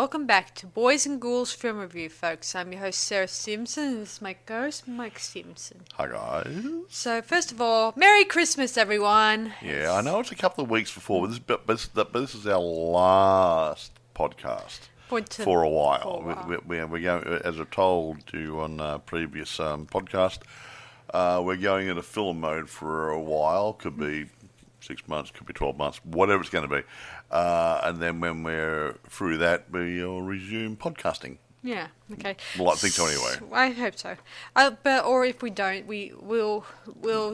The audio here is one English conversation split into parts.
Welcome back to Boys and Ghouls Film Review, folks. I'm your host, Sarah Stephenson, and this is my co-host, Mike Stephenson. Hi, guys. So, first of all, Merry Christmas, everyone. Yeah, I know it's a couple of weeks before, but this is our last podcast for a while. We're going, as I told you on a previous podcast, we're going into film mode for a while. Could be 6 months, could be 12 months, whatever it's going to be. And then when we're through that, we'll resume podcasting. Yeah, okay. Well, I think so anyway. I hope so. Or if we don't, we'll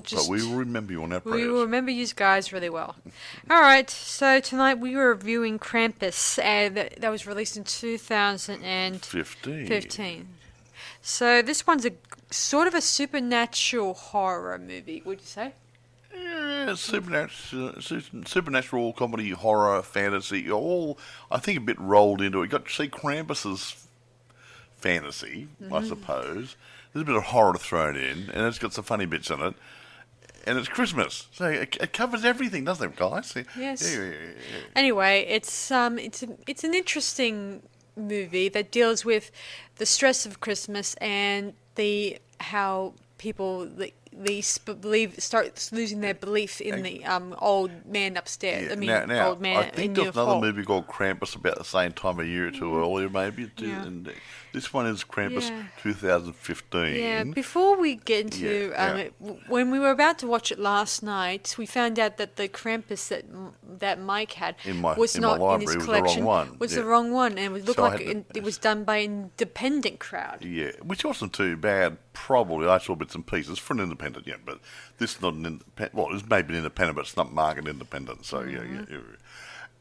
just... But we will remember you on our prayers. We will remember you guys really well. Alright, so tonight we were reviewing Krampus, and that was released in 2015. So this one's a sort of a supernatural horror movie, would you say? Yeah, supernatural comedy, horror, fantasy, all I think a bit rolled into it. You got to see Krampus's fantasy, I suppose. There's a bit of horror thrown in, and it's got some funny bits in it. And it's Christmas, so it covers everything, doesn't it, guys? Yes. Yeah. Anyway, it's an interesting movie that deals with the stress of Christmas and how people start losing their belief in the old man upstairs. Yeah. Old man. I think there's another movie called Krampus about the same time of year or two earlier, maybe. Yeah. And this one is Krampus 2015. Yeah. Before we get into when we were about to watch it last night, we found out that the Krampus that Mike had was not in his collection. Was the wrong one, and it looked like it was done by an independent crowd. Yeah, which wasn't too bad. Probably I saw bits and pieces for an independent, but this is not an independent. Well, it's maybe an independent, but it's not market independent. So yeah.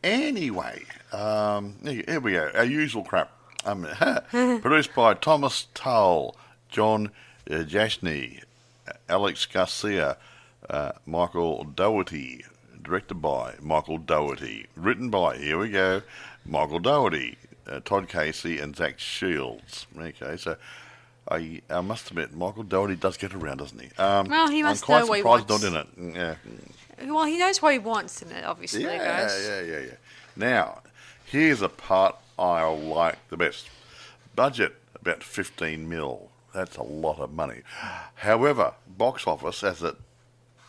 Anyway, here we go. Our usual crap. Produced by Thomas Tull, John Jasny, Alex Garcia, Michael Dougherty. Directed by Michael Dougherty. Written by, here we go, Michael Dougherty, Todd Casey, and Zach Shields. Okay, so I must admit, Michael Dougherty does get around, doesn't he? Well, he must know what he wants. I'm quite surprised not in it. Yeah. Well, he knows what he wants in it, obviously, guys. Yeah. Now, here's a part I like the best. Budget, about 15 mil. That's a lot of money. However, box office,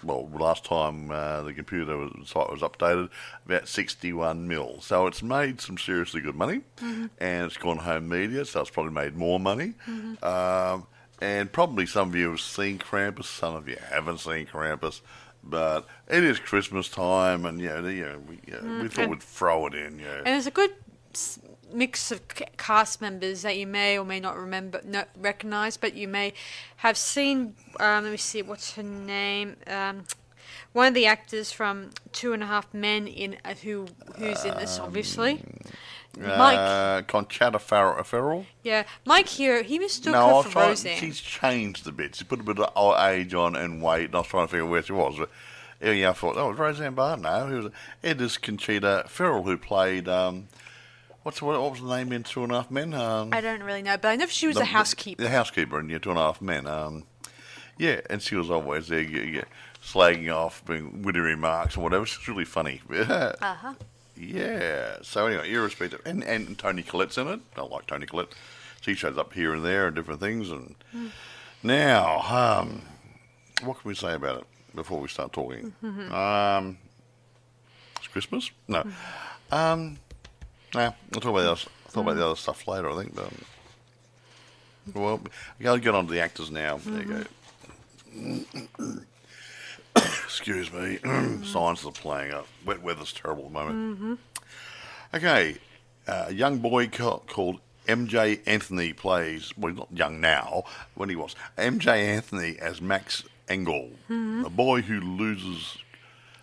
last time the computer site was updated, about 61 mil. So it's made some seriously good money, and it's gone home media, so it's probably made more money. And probably some of you have seen Krampus, some of you haven't seen Krampus, but it is Christmas time, and we thought we'd throw it in. Yeah. And it's a good mix of cast members that you may or may not recognize, but you may have seen. Let me see, what's her name? One of the actors from 2.5 Men who's in this, obviously. Mike. Conchata Ferrell. Yeah, Mike here. He mistook her for Roseanne. She's changed a bit. She put a bit of age on and weight, and I was trying to figure where she was. But I thought, it was Roseanne Barr. No, it is Conchata Ferrell who played. What was the name in 2.5 Men? I don't really know, but I know she was the housekeeper. The housekeeper in 2.5 Men. And she was always there slagging off, being witty remarks and whatever. She's really funny. Yeah. So anyway, irrespective. And Toni Collette's in it. I like Toni Collette. She shows up here and there and different things. And now, what can we say about it before we start talking? It's Christmas? No. I'll talk about the other stuff later, I think. But, well, I'll get on to the actors now. There you go. Excuse me. Science is playing up. Wet weather's terrible at the moment. Okay. A young boy called MJ Anthony plays, well, he's not young now, when he was. MJ Anthony as Max Engel, a boy who loses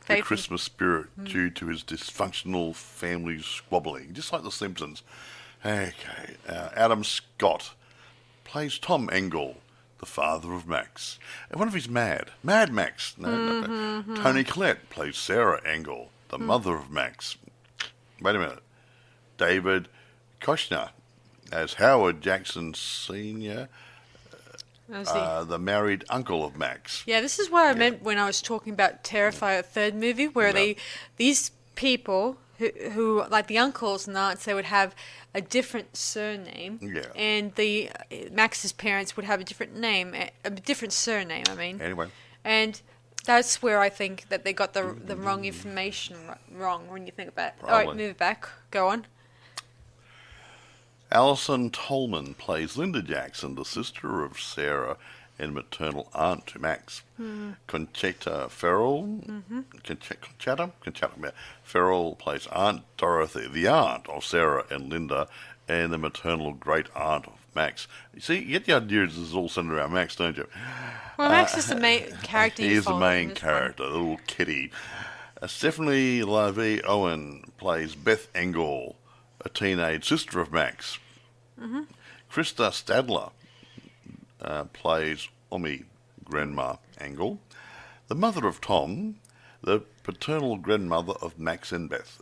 the Christmas spirit due to his dysfunctional family squabbling, just like The Simpsons. Okay, Adam Scott plays Tom Engel, the father of Max. And what if he's mad? Mad Max. No. Toni Collette plays Sarah Engel, the mother of Max. Wait a minute. David Koechner as Howard Jackson Sr., the married uncle of Max. Yeah, this is what I meant when I was talking about Terrifier, third movie, where these people who like the uncles and aunts, they would have a different surname. Yeah. And the Max's parents would have a different name, a different surname, I mean. Anyway. And that's where I think that they got the wrong information wrong when you think about it. Probably. All right, move it back. Go on. Alison Tolman plays Linda Jackson, the sister of Sarah and maternal aunt to Max. Conchetta Ferrell, Conchetta Ferrell plays Aunt Dorothy, the aunt of Sarah and Linda, and the maternal great aunt of Max. You see, you get the idea this is all centered around Max, don't you? Well, Max is the main character. He is the main character, the little kitty. Stephanie Lavie Owen plays Beth Engel, a teenage sister of Max. Krista Stadler plays Omi Grandma Engel, the mother of Tom, the paternal grandmother of Max and Beth.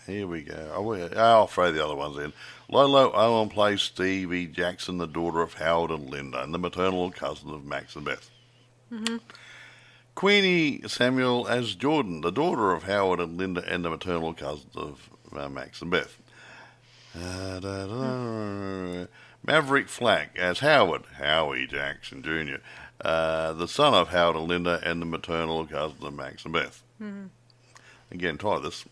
Here we go. I'll throw the other ones in. Lolo Owen plays Stevie Jackson, the daughter of Howard and Linda, and the maternal cousin of Max and Beth. Queenie Samuel as Jordan, the daughter of Howard and Linda, and the maternal cousin of Max and Beth. Maverick Flack as Howie Jackson Jr., the son of Howard and Linda, and the maternal cousin of Max and Beth. Again, try this.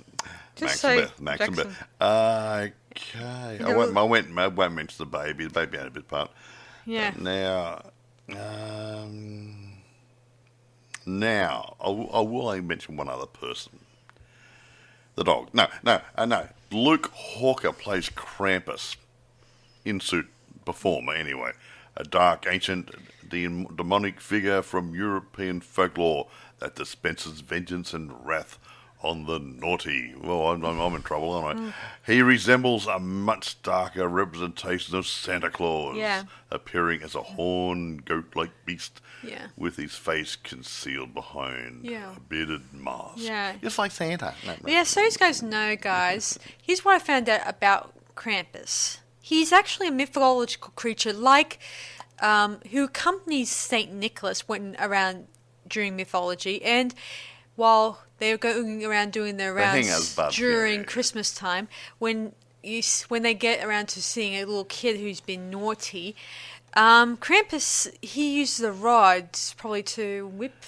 Just Max say and Beth. Jackson. Okay. I won't mention the baby. The baby had a bit part. Yeah. Now, I will mention one other person. The dog. No. Luke Hawker plays Krampus. In-suit performer, anyway. A dark, ancient, demonic figure from European folklore that dispenses vengeance and wrath on the naughty. Well, I'm in trouble, aren't I? He resembles a much darker representation of Santa Claus, appearing as a horned, goat-like beast with his face concealed behind a bearded mask. Yeah. Just like Santa. Yeah, so you guys know, guys, here's what I found out about Krampus. He's actually a mythological creature who accompanies St. Nicholas when around during mythology, and while they're going around doing their rounds during Christmas time, when they get around to seeing a little kid who's been naughty, Krampus, he uses a rod probably to whip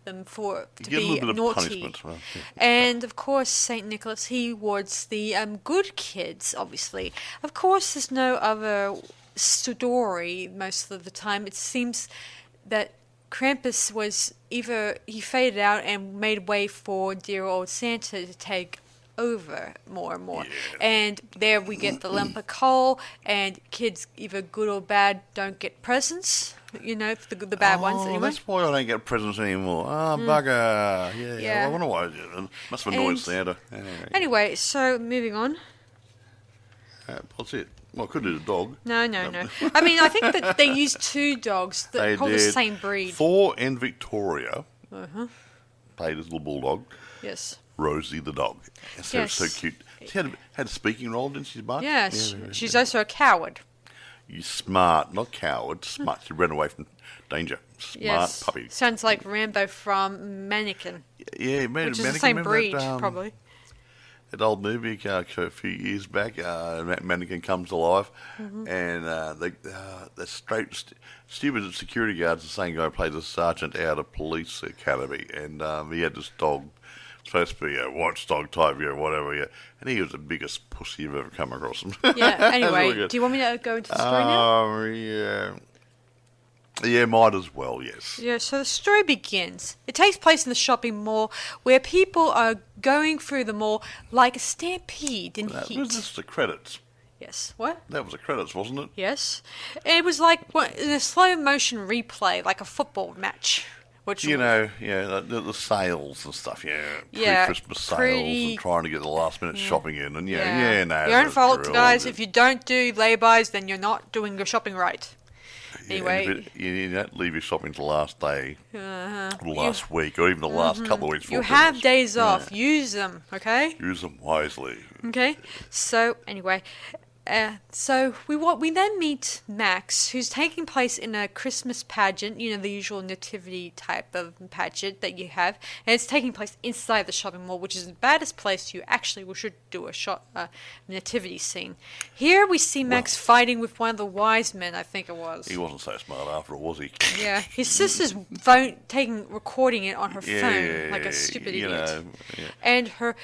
them to be naughty. Right? And of course, Saint Nicholas, he wards the good kids. Obviously, of course, there's no other story most of the time. It seems that Krampus was either he faded out and made way for dear old Santa to take over more and more. And there we get the lump of coal, and kids, either good or bad, don't get presents. You know, the bad ones anyway. That's why I don't get presents anymore. Bugger. Yeah. I wonder why. It must have annoyed Santa. Anyway, so moving on. What's it? Well, I could do the dog. No. I mean, I think that they used two dogs that called the same breed. Thor and Victoria played his little bulldog. Yes. Rosie the dog. So cute. She had a speaking role, didn't she, Mark? Yes. She's also a coward. You smart, not coward. Smart. She ran away from danger. Smart puppy. Sounds like Rambo from Mannequin. Yeah, which is the same breed, probably. That old movie a few years back, Mannequin comes alive, and the stupid security guard's the same guy who plays a sergeant out of police academy, and he had this dog, supposed to be a watchdog type, whatever, and he was the biggest pussy you've ever come across. Anyway, really do you want me to go into the story now? Yeah, might as well, yes. Yeah, so the story begins. It takes place in the shopping mall where people are going through the mall like a stampede in heat. That was just the credits. Yes. What? That was the credits, wasn't it? Yes. It was like in a slow motion replay, like a football match. Which the sales and stuff, pre-Christmas sales and trying to get the last minute shopping in, and your own fault, guys. If you don't do lay-bys, then you're not doing your shopping right. Anyway, you don't leave your shopping to the last day, or the last week, or even the last couple of weeks. You have days off. Use them, okay? Use them wisely. Okay. So anyway, So we then meet Max, who's taking place in a Christmas pageant, the usual nativity type of pageant that you have, and it's taking place inside the shopping mall, which is the baddest place you actually should do a nativity scene. Here we see Max fighting with one of the wise men, I think it was. He wasn't so smart after all, was he? Yeah, his sister's recording it on her phone like a stupid idiot. And her,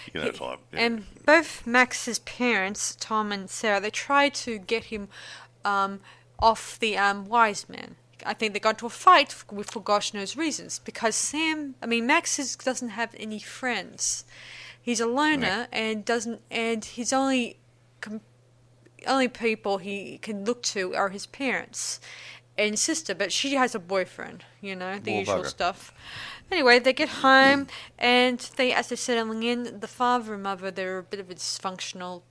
and both Max's parents, Tom and Sarah, they tried to get him off the wise man. I think they got into a fight for gosh knows reasons, because Max doesn't have any friends. He's a loner and his only people he can look to are his parents and sister, but she has a boyfriend, the usual stuff. Anyway, they get home, and as they're settling in, the father and mother, they're a bit of a dysfunctional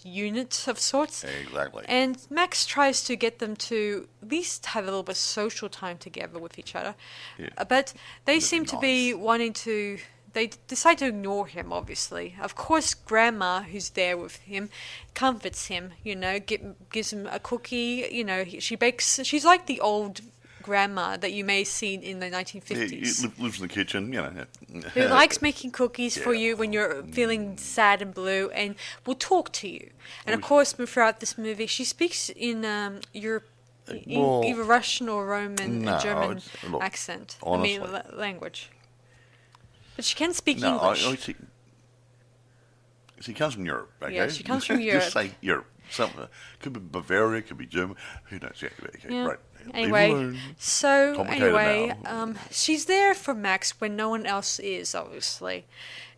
unit of sorts. Exactly. And Max tries to get them to at least have a little bit of social time together with each other. Yeah. But they seem to be wanting to... They decide to ignore him, obviously. Of course, Grandma, who's there with him, comforts him, gives him a cookie, she bakes... She's like the old... grandma that you may see in the 1950s. He lives in the kitchen, Who likes making cookies for you when you're feeling sad and blue, and will talk to you. And of course, throughout this movie, she speaks in either Russian or Roman, German accent. Honestly. Language. But she can speak English. She comes from Europe, okay? Yeah, she comes from Europe. Just say Europe. Something could be Bavaria, could be German. Who knows? Yeah, okay, right. Anyway, she's there for Max when no one else is, obviously.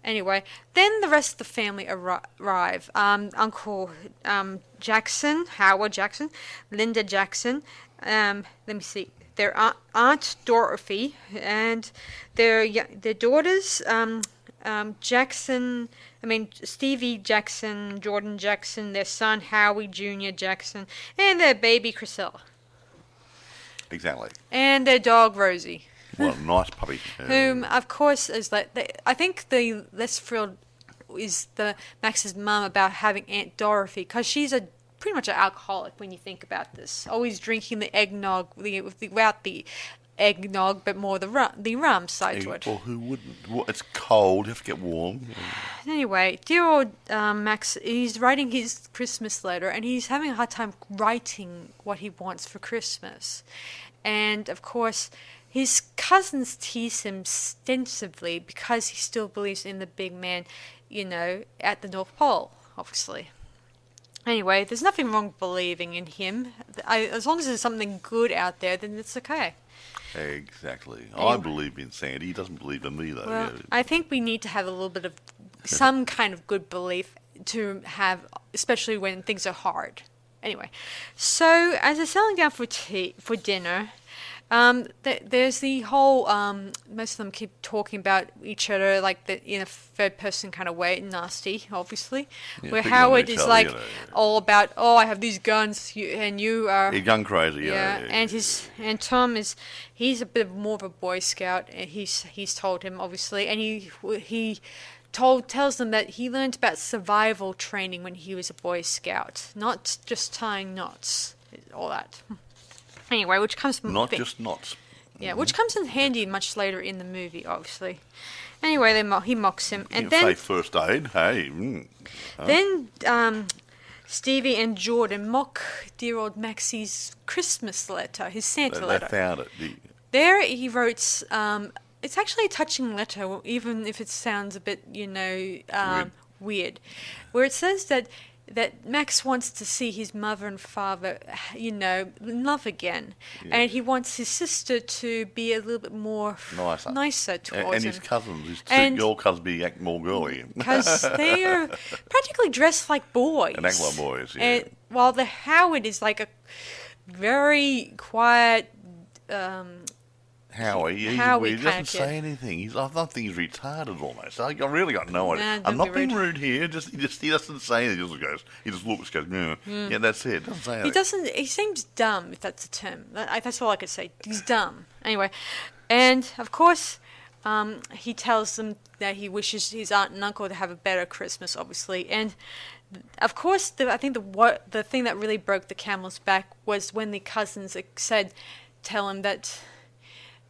Anyway, then the rest of the family arrive. Uncle Jackson, Howard Jackson, Linda Jackson. Let me see. Their Aunt Dorothy and their daughters. Stevie Jackson, Jordan Jackson, their son Howie Jr. Jackson, and their baby Chriselle. Exactly. And their dog Rosie. Well, nice puppy. Whom, of course, is I think the less thrilled is Max's mum about having Aunt Dorothy, because she's pretty much an alcoholic when you think about this. Always drinking the eggnog without the eggnog, but more the rum side to it. Well, who wouldn't? Well, it's cold. You have to get warm. Anyway, dear old Max, he's writing his Christmas letter, and he's having a hard time writing what he wants for Christmas. And, of course, his cousins tease him extensively because he still believes in the big man, at the North Pole, obviously. Anyway, there's nothing wrong with believing in him. As long as there's something good out there, then it's okay. Exactly. Anyway. I believe in Sandy. He doesn't believe in me, though. Well, I think we need to have a little bit of some kind of good belief to have, especially when things are hard. Anyway, so as they're settling down for dinner, there's the whole, most of them keep talking about each other like in a third person kind of way, nasty, obviously, where Howard is like all about, I have these guns, and you are... You're gun crazy, yeah. And Tom he's a bit more of a Boy Scout, and he's told him, obviously, and he tells them that he learned about survival training when he was a Boy Scout, not just tying knots, all that. Anyway, which comes from... Not just knots. Yeah, which comes in handy much later in the movie, obviously. Anyway, he mocks him. And then... say first aid, hey. Then Stevie and Jordan mock dear old Maxie's Christmas letter, his Santa letter. They found it. There he wrote... it's actually a touching letter, even if it sounds a bit, weird. Where it says that Max wants to see his mother and father, in love again. Yeah. And he wants his sister to be a little bit more nicer towards him. And his cousins, his two girl cousins, act more girly. Because they are practically dressed like boys. And act like boys, yeah. And while the Howard is like a very quiet... Howie, he doesn't say anything. I think he's retarded almost. I really got no idea. I'm not being rude here. He doesn't say anything. He just looks, goes, yeah, that's it. Doesn't say anything. He seems dumb, if that's a term. That's all I could say. He's dumb. Anyway, and of course, he tells them that he wishes his aunt and uncle to have a better Christmas, obviously. And Of course, I think the thing that really broke the camel's back was when the cousins tell him that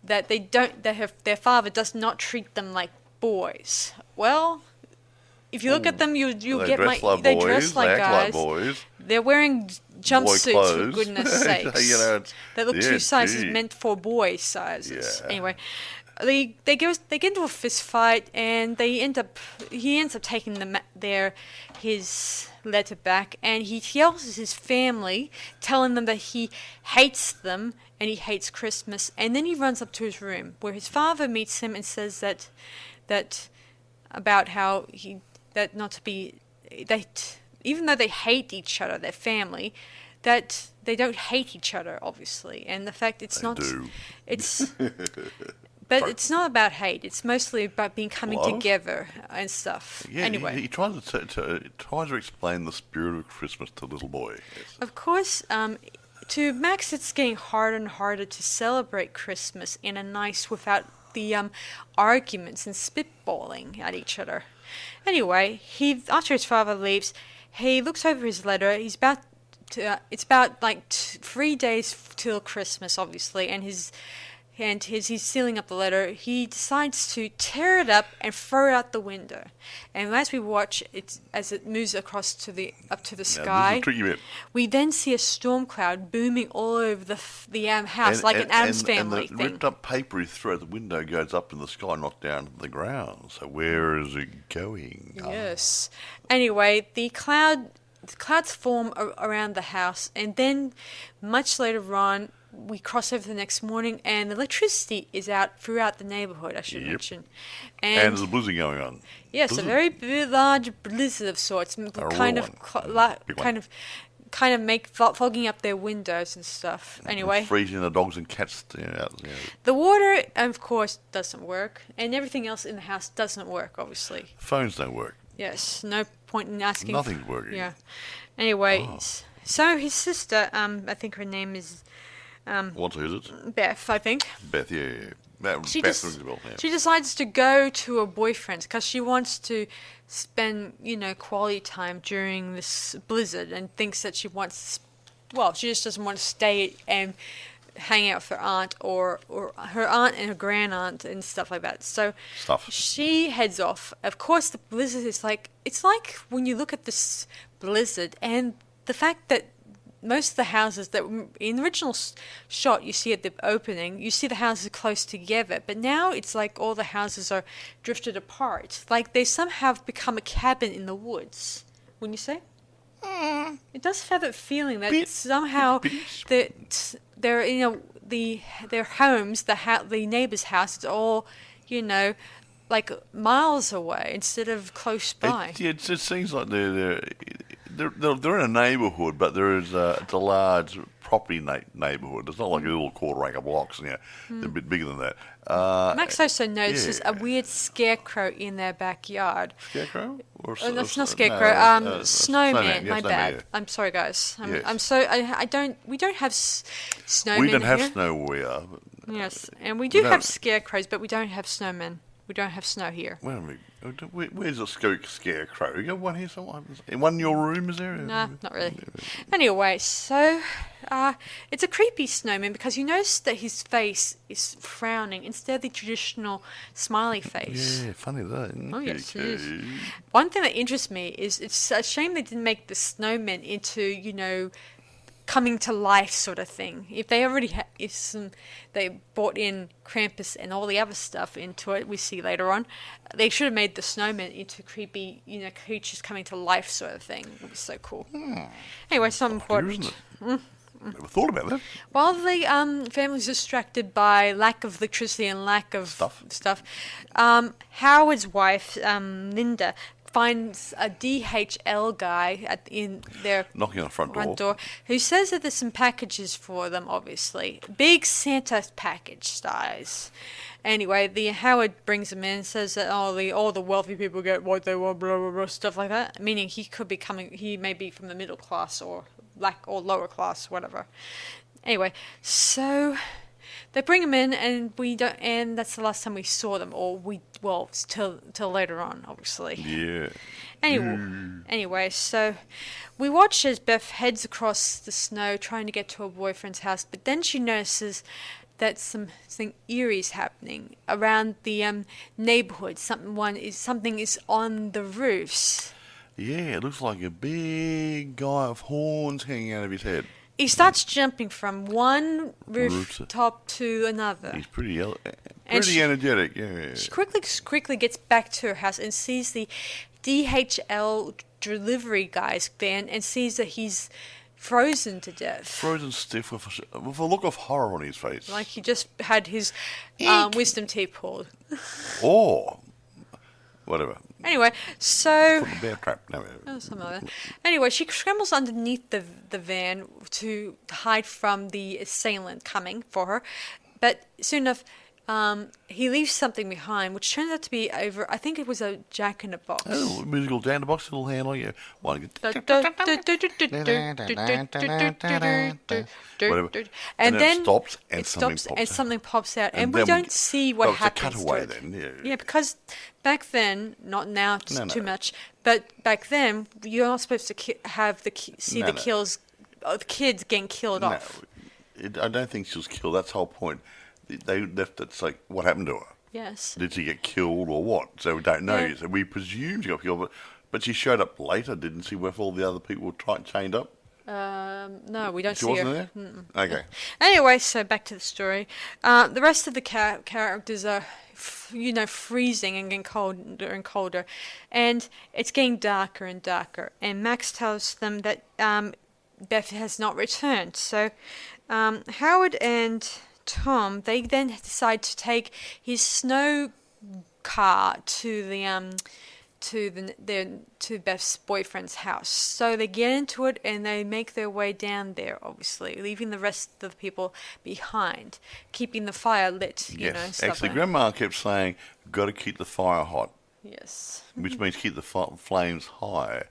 their father does not treat them like boys. Well, if you look at them, you'll get they dress like they act guys. like boys. They're wearing jumpsuits, for goodness sakes. They look two sizes meant for boy sizes. Yeah. Anyway, they get into a fist fight, and he ends up taking his letter back, and he yells at his family, telling them that he hates them and he hates Christmas. And then he runs up to his room, where his father meets him and says that about how even though they hate each other, their family, that they don't hate each other, obviously, and the fact it's they not do. It's but it's not about hate. It's mostly about coming together and stuff. Yeah, anyway, he tries to explain the spirit of Christmas to little boy. Yes. Of course, to Max, it's getting harder and harder to celebrate Christmas in a nice without the arguments and spitballing at each other. Anyway, after his father leaves, he looks over his letter. It's about 3 days till Christmas, obviously, and he's sealing up the letter. He decides to tear it up and throw it out the window. And as we watch it, as it moves across up to the sky, this is a tricky bit. We then see a storm cloud booming all over the house, like an Addams Family and the thing. ripped up paper he threw out the window goes up in the sky, not down to the ground. So where is it going? Yes. Anyway, the clouds form around the house, and then much later on, we cross over the next morning, and electricity is out throughout the neighborhood, I should mention. And there's a blizzard going on. Yes, a very large blizzard of sorts, kind of fogging up their windows and stuff. Anyway, and freezing the dogs and cats out. Yeah. The water, of course, doesn't work, and everything else in the house doesn't work, obviously. Phones don't work. Yes, no point in asking. Nothing's working. Yeah. Anyway, so his sister, I think her name is... What is it? Beth, I think. Beth, yeah. She She decides to go to her boyfriend's because she wants to spend, quality time during this blizzard, and thinks that she just doesn't want to stay and hang out with her aunt or her aunt and her grandaunt and stuff like that. So she heads off. Of course, the blizzard is it's like when you look at this blizzard and the fact that most of the houses that in the original shot you see at the opening, you see the houses close together, but now it's like all the houses are drifted apart. Like they somehow have become a cabin in the woods. Wouldn't you say? It does have that feeling that somehow their homes, the neighbor's house, it's all like miles away instead of close by. It seems like they're in a neighbourhood, but it's a large property neighbourhood. It's not like a little quarter acre blocks. They're a bit bigger than that. Max also notices a weird scarecrow in their backyard. Scarecrow? That's not scarecrow. No, snowman. Yes, My bad. Yeah. I'm sorry, guys. Yes. We don't have snowmen. We don't have here. snow where we are. Yes, and we do have scarecrows, but we don't have snowmen. We don't have snow here. Where's a scarecrow? You got one here somewhere? One in your room, is there? Nah, not really. Anyway, so it's a creepy snowman because you notice that his face is frowning instead of the traditional smiley face. Yeah, funny that. Oh, yes, it is. One thing that interests me is it's a shame they didn't make the snowman into, coming to life sort of thing. If they already they brought in Krampus and all the other stuff into it, we see later on, they should have made the snowman into creepy, creatures coming to life sort of thing. It was so cool. Anyway, so important. Never thought about that. While the family's distracted by lack of electricity and lack of stuff, Howard's wife, Linda, finds a DHL guy in their knocking on the front door, who says that there's some packages for them, obviously. Big Santa package size. Anyway, Howard brings them in and says that all the wealthy people get what they want, blah, blah, blah, stuff like that. Meaning he may be from the middle class or lower class, whatever. Anyway, so they bring him in, and that's the last time we saw them, till later on, obviously. Yeah. Anyway, so we watch as Beth heads across the snow trying to get to her boyfriend's house, but then she notices that something eerie is happening around the neighborhood. Something is on the roofs. Yeah, it looks like a big guy of horns hanging out of his head. He starts jumping from one rooftop to another. He's pretty energetic, yeah. She quickly gets back to her house and sees the DHL delivery guy's van and sees that he's frozen to death. Frozen stiff with a look of horror on his face. Like he just had his wisdom teeth pulled. Or whatever. Anyway, so... From a bear trap. No. Something like that. Anyway, she scrambles underneath the van to hide from the assailant coming for her. But soon enough, he leaves something behind, which turns out to be I think it was a jack-in-a-box. Oh, musical jack-in-a-box, little handle, yeah. Whatever. And then it stops and something pops out. And we don't see what happens. It's a cutaway then, yeah. Yeah, because back then, not now too much, but back then, you're not supposed to have the kills, the kids getting killed off. I don't think she was killed. That's the whole point. They left it, like, what happened to her? Yes. Did she get killed or what? So we don't know. Yeah. So we presume she got killed, but she showed up later, didn't she, with all the other people chained up? No, we don't see her. She wasn't there? Okay. Anyway, so back to the story. The rest of the characters are, freezing and getting colder and colder. And it's getting darker and darker. And Max tells them that Beth has not returned. So Howard and Tom, they then decide to take his snow car to Beth's boyfriend's house. So they get into it and they make their way down there, obviously, leaving the rest of the people behind, keeping the fire lit. Yes, actually, Grandma kept saying, "Got to keep the fire hot." Yes, which means keep the flames high,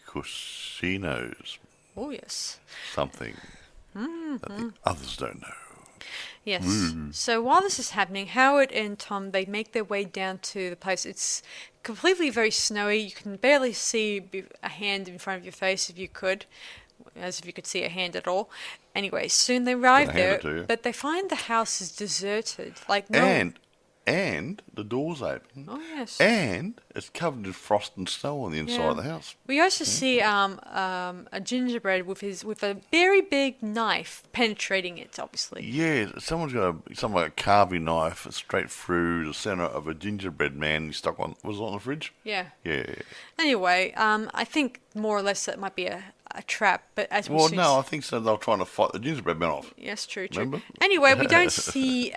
because she knows. Oh yes, something that the others don't know. Yes. So while this is happening, Howard and Tom, they make their way down to the place. It's completely very snowy. You can barely see a hand in front of your face if you could see a hand at all. Anyway, soon they arrive there, but they find the house is deserted. And the door's open. Oh, yes. And it's covered in frost and snow on the inside of the house. We also see a gingerbread with a very big knife penetrating it, obviously. Yeah, someone's got something like a carving knife straight through the centre of a gingerbread man was it on the fridge? Yeah. Yeah. Anyway, I think more or less that might be a trap, but as we see... no, I think so. They're trying to fight the gingerbread man off. Yes, true. Remember? Anyway, we don't see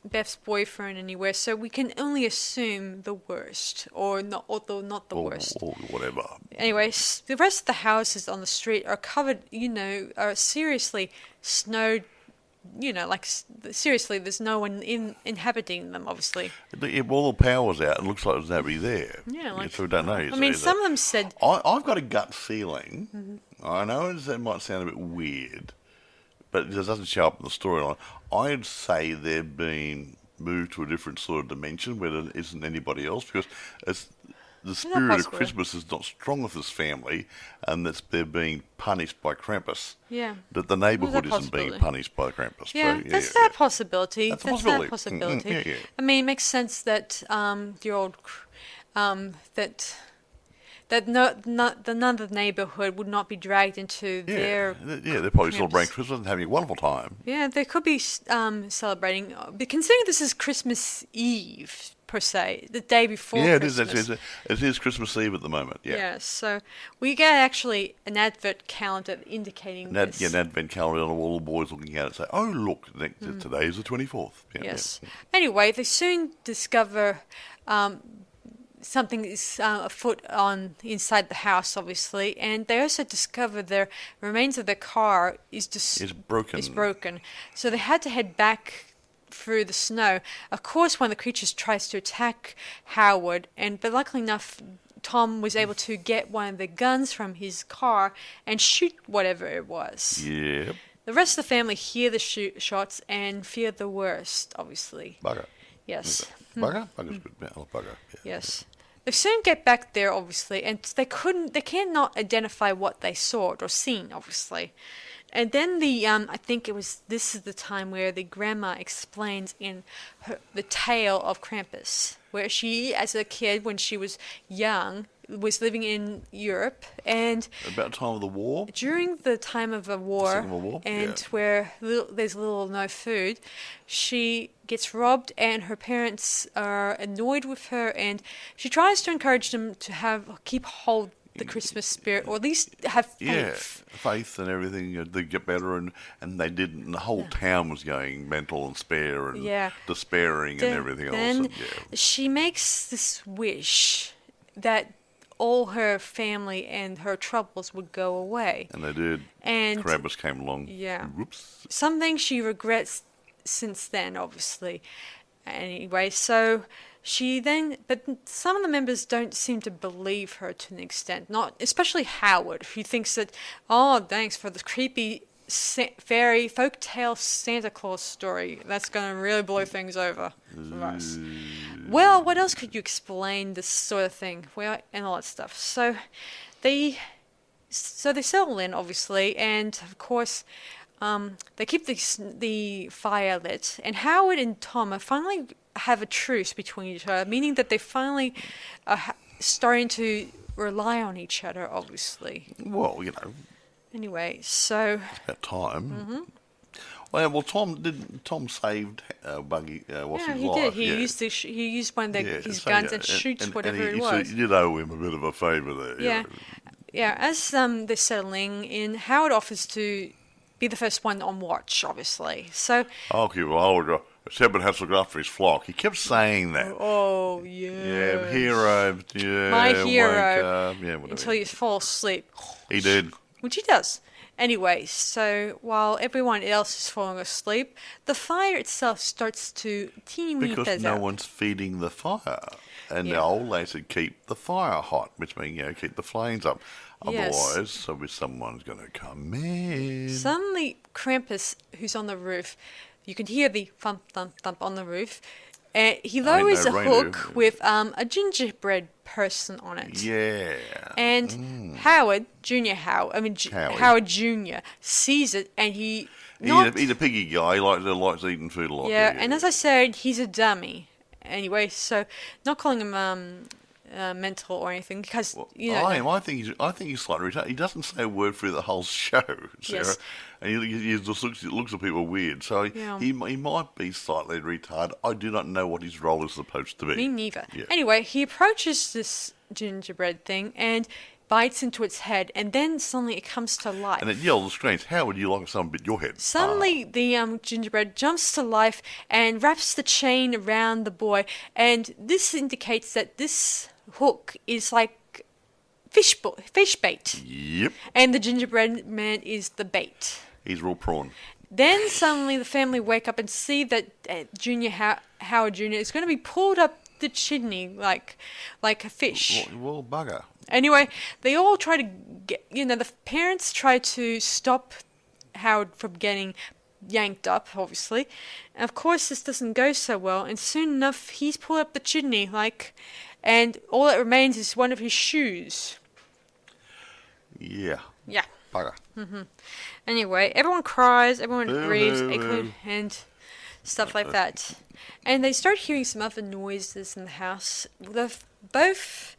Beth's boyfriend anywhere, so we can only assume the worst, or not the worst. Or whatever. Anyway, the rest of the houses on the street are covered, are seriously snowed. Seriously, there's no one inhabiting them, obviously. All the power's out, and it looks like there's nobody there. Yeah, so we don't know. Some of them said... I've got a gut feeling, I know that might sound a bit weird, but it doesn't show up in the storyline. I'd say they've been moved to a different sort of dimension where there isn't anybody else, because the spirit of Christmas is not strong with this family, and they're being punished by Krampus. Yeah. That the neighbourhood isn't being punished by Krampus. Yeah, so, that possibility. That's a possibility. Yeah. I mean, it makes sense that another neighbourhood would not be dragged into their... Yeah, they're probably celebrating Christmas and having a wonderful time. Yeah, they could be celebrating, but considering this is Christmas Eve, per se, the day before Christmas. Yeah, it is Christmas Eve at the moment, yeah. Yeah, so we get actually an advent calendar indicating this. Yeah, an advent calendar, and all the boys looking at it and say, oh, look, today is the 24th. Yeah, yes. Yeah. Anyway, they soon discover... something is afoot inside the house, obviously, and they also discover the remains of their car is broken. So they had to head back through the snow. Of course, one of the creatures tries to attack Howard, but luckily enough, Tom was able to get one of the guns from his car and shoot whatever it was. Yeah. the rest of the family hear the shots and fear the worst, obviously. Bugger. Yes. Bugger? Bugger's good. Yeah, I love bugger. Yeah. Yes. They soon get back there, obviously, and they cannot identify what they saw or seen, obviously. And then I think this is the time where the grandma explains the tale of Krampus, where she, as a kid, when she was young, was living in Europe, and About the time of the war? during the time of a war, Second World War? and Yeah. where there's little or no food, she gets robbed, and her parents are annoyed with her, and she tries to encourage them to keep hold the Christmas spirit, or at least have faith. Yeah, faith and everything. They get better, and they didn't. And the whole town was going mental and despairing and everything else. Then And, she makes this wish that all her family and her troubles would go away. and they did. And Krampus came along. Yeah. Whoops. something she regrets since then, obviously. Anyway, so but some of the members don't seem to believe her to an extent. Not especially Howard, who thinks that, oh, thanks for the creepy fairy folktale Santa Claus story. That's going to really blow things over for us. Well, what else could you explain this sort of thing? Well, and all that stuff. So they settle in, obviously, and of course, they keep the fire lit. And Howard and Tom are finally have a truce between each other, meaning that they finally are starting to rely on each other, obviously. Well, Anyway, so it's about time. Mm-hmm. Well, Tom saved Buggy. What's his he life? did. He used one of his guns and shoots whatever it was. So you did owe him a bit of a favour there. Yeah. Yeah, as they're settling in, Howard offers to be the first one on watch, obviously. So, I'll keep Shepard has to look after his flock. He kept saying that. oh yeah, Yeah, hero. Yeah, my wake hero. up, yeah, whatever. Until you fall asleep. He did. Which he does. Anyway, so while everyone else is falling asleep, the fire itself starts to teeny Because fizz no out. one's feeding the fire. And the Yeah. old lady said, keep the fire hot, which means, keep the flames up. Yes. Otherwise, someone's going to come in. Suddenly, Krampus, who's on the roof, you can hear the thump, thump, thump on the roof. And he lowers no a reindeer. hook with a gingerbread person on it. Yeah. And Howard Jr. sees it, and he's He's a piggy guy. He likes eating food a lot. Yeah, and as I said, he's a dummy. Anyway, so not calling him mental or anything, because I think he's slightly retarded. He doesn't say a word through the whole show, Sarah. Yes. And he just looks at people weird. So Yeah. he might be slightly retarded. I do not know what his role is supposed to be. Me neither. Yeah. Anyway, he approaches this gingerbread thing and bites into its head, and then suddenly it comes to life. And it yells and screams, "How would you like if someone bit your head?" Suddenly, the gingerbread jumps to life and wraps the chain around the boy, and this indicates that this hook is like fish bait, Yep. and the gingerbread man is the bait. He's real prawn. Then suddenly the family wake up and see that Howard Jr. is going to be pulled up the chimney like a fish. Well, bugger. Anyway, they all try to the parents try to stop Howard from getting yanked up, obviously. And of course, this doesn't go so well, and soon enough, he's pulled up the chimney, and all that remains is one of his shoes. Yeah. Yeah. Bugger. Anyway, everyone cries, everyone Boo, grieves, boo, boo. and stuff like that. And they start hearing some other noises in the house. Both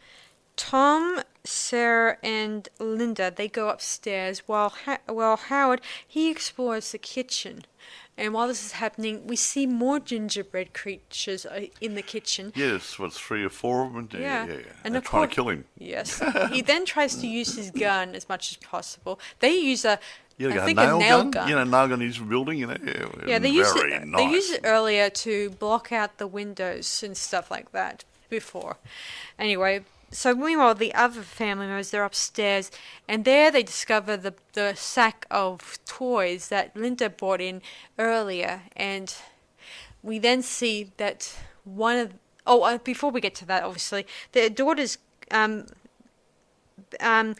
Tom, Sarah, and Linda, they go upstairs, while Howard, he explores the kitchen. And while this is happening, we see more gingerbread creatures in the kitchen. Yes, what's 3 or 4 of them? Yeah. And And they're of trying course- to kill him. Yes. He then tries to use his gun as much as possible. They use a You know, I a think nail a nail gun? gun. You know, nail gun used for building, Yeah, they used Very it. nice. They used it earlier to block out the windows and stuff like that before. Anyway, so meanwhile, the other family members, they're upstairs, and there they discover the sack of toys that Linda brought in earlier, and we then see that one of before we get to that, obviously, their daughters the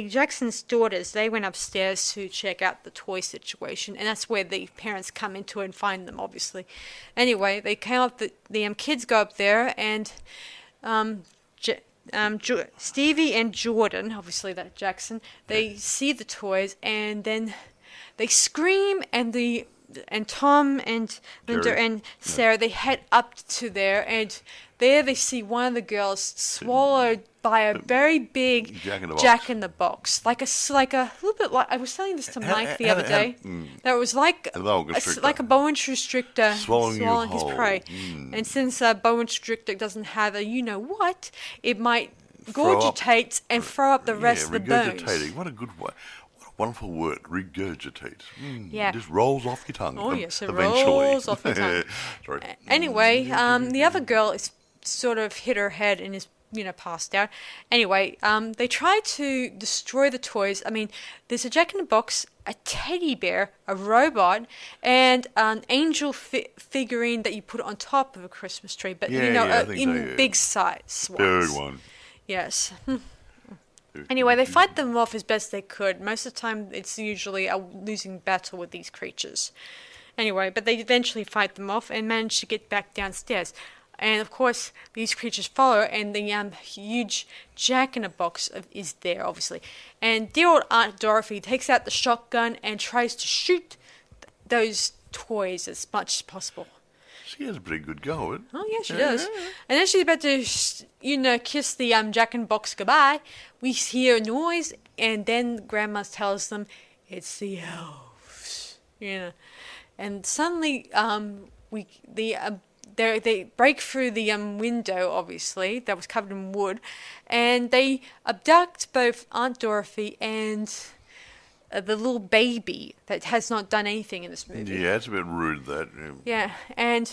Jackson's daughters, they went upstairs to check out the toy situation, and that's where the parents come into and find them, obviously. Anyway, they came up. The kids go up there, and Stevie and Jordan, obviously that Jackson, they see the toys, and then they scream, and Tom and Linda and Sarah, they head up to there, and there they see one of the girls swallowed by a very big Jack in the Box, like a little bit like, I was telling this to Mike the other day. That was like a boa constrictor swallowing his prey. And since a boa constrictor doesn't have a you-know-what, it might regurgitate and throw up the rest of the bones. What a good word. Wonderful word, regurgitate. Yeah. It just rolls off your tongue. Oh, yes, it eventually. rolls off your tongue. Sorry. Anyway, the other girl is sort of hit her head and is, passed out. Anyway, they try to destroy the toys. I mean, there's a Jack in the Box, a teddy bear, a robot, and an angel figurine that you put on top of a Christmas tree. But, big size ones. Big one. Yes. Anyway, they fight them off as best they could. Most of the time, it's usually a losing battle with these creatures. Anyway, but they eventually fight them off and manage to get back downstairs. And, of course, these creatures follow, and the huge Jack-in-a-Box is there, obviously. And dear old Aunt Dorothy takes out the shotgun and tries to shoot those toys as much as possible. She has a pretty good go at it. Oh, yeah, she does. And then she's about to, kiss the Jack-in-a-Box goodbye. We hear a noise, and then Grandma tells them it's the elves. And suddenly, they break through the window, obviously, that was covered in wood, and they abduct both Aunt Dorothy and the little baby that has not done anything in this movie. Yeah, it's a bit rude, that. Yeah, and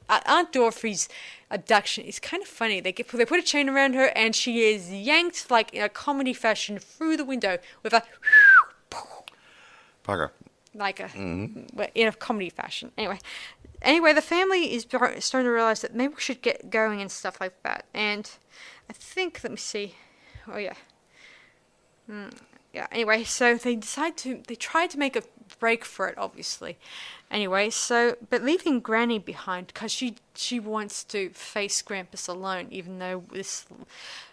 Aunt Dorothy's abduction is kind of funny. They put a chain around her, and she is yanked like in a comedy fashion through the window with a Bugger. Like in a comedy fashion. Anyway, the family is starting to realize that maybe we should get going and stuff like that. And I think, let me see. Oh yeah. Yeah, anyway, so they try to make a break for it, obviously. Anyway, but leaving Granny behind, because she wants to face Krampus alone, even though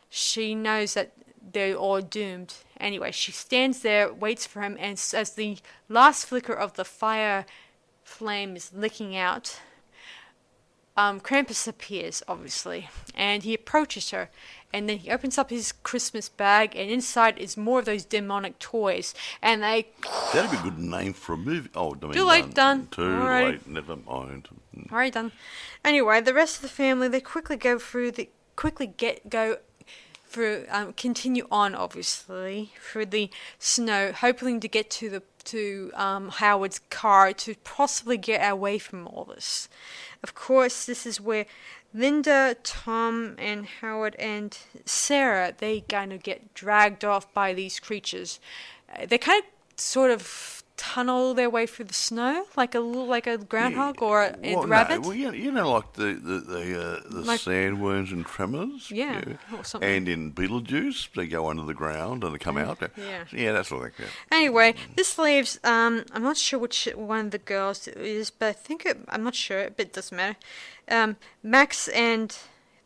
she knows that they're all doomed. Anyway, she stands there, waits for him, and as the last flicker of the fire flame is licking out, Krampus appears, obviously, and he approaches her, and then he opens up his Christmas bag, and inside is more of those demonic toys, and they... That'd be a good name for a movie. Oh, I mean, too late, done. Too late, never mind. Alright, done. Anyway, the rest of the family, they quickly continue on, obviously, through the snow, hoping to get to Howard's car to possibly get away from all this. Of course, this is where Linda, Tom, and Howard and Sarah, they kind of get dragged off by these creatures. They kind of sort of tunnel their way through the snow, like a groundhog or a rabbit. No, like the sandworms and tremors. Yeah, or something. And in Beetlejuice, they go under the ground and they come out. Yeah, that sort of thing. Yeah. Anyway, this leaves. I'm not sure which one of the girls it is, but I think I'm not sure, but it doesn't matter. Max and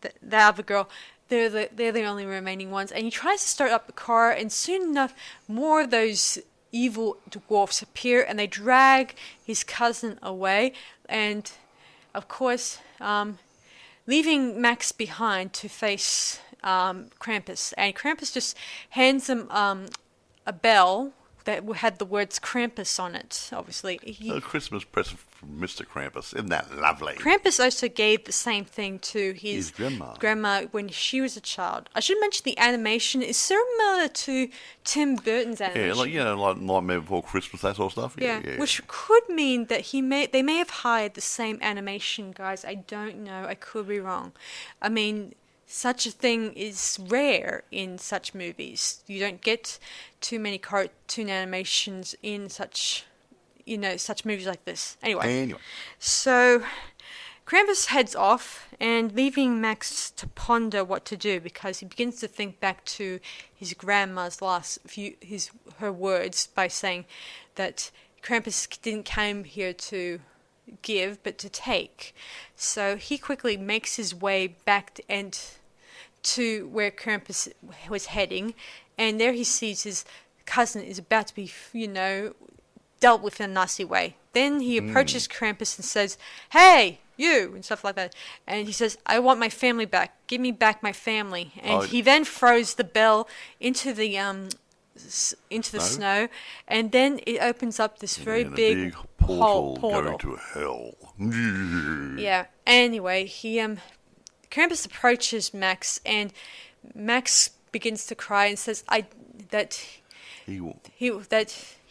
the other girl. They're the only remaining ones, and he tries to start up the car, and soon enough, more of those evil dwarfs appear, and they drag his cousin away, and of course leaving Max behind to face Krampus. And Krampus just hands him a bell that had the words Krampus on it, obviously. A Christmas present from Mr. Krampus. Isn't that lovely? Krampus also gave the same thing to his grandma when she was a child. I should mention the animation is similar to Tim Burton's animation. Yeah, like Nightmare Before Christmas, that sort of stuff. Yeah, which could mean that they may have hired the same animation guys. I don't know. I could be wrong. I mean, such a thing is rare in such movies. You don't get too many cartoon animations in such movies like this. Anyway. So Krampus heads off and leaving Max to ponder what to do because he begins to think back to his grandma's her words by saying that Krampus didn't come here to give but to take. So he quickly makes his way back to where Krampus was heading, and there he sees his cousin is about to be, dealt with in a nasty way. Then he approaches Krampus and says, "Hey, you," and stuff like that. And he says, "I want my family back. Give me back my family." And he then throws the bell into the snow, and then it opens up this very big portal portal going to hell. Yeah. Anyway, Krampus approaches Max, and Max begins to cry and says,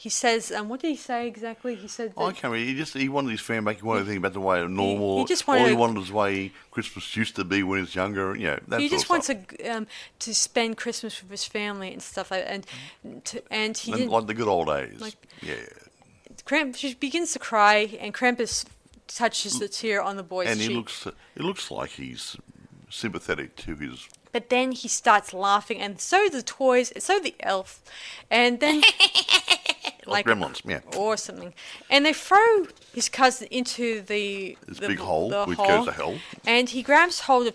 He says, what did he say exactly? He said that... I can't remember. He wanted his family back. He wanted to think about the way of normal. He wanted was the way Christmas used to be when he was younger. He just wants to spend Christmas with his family and stuff like that. And he didn't... Like the good old days. She begins to cry, and Krampus touches the tear on the boy's cheek. And it looks like he's sympathetic to his... But then he starts laughing, and so the toys, so the elf, and then... like gremlins, yeah. Or something. And they throw his cousin into this big hole, which hole, goes to hell. And he grabs hold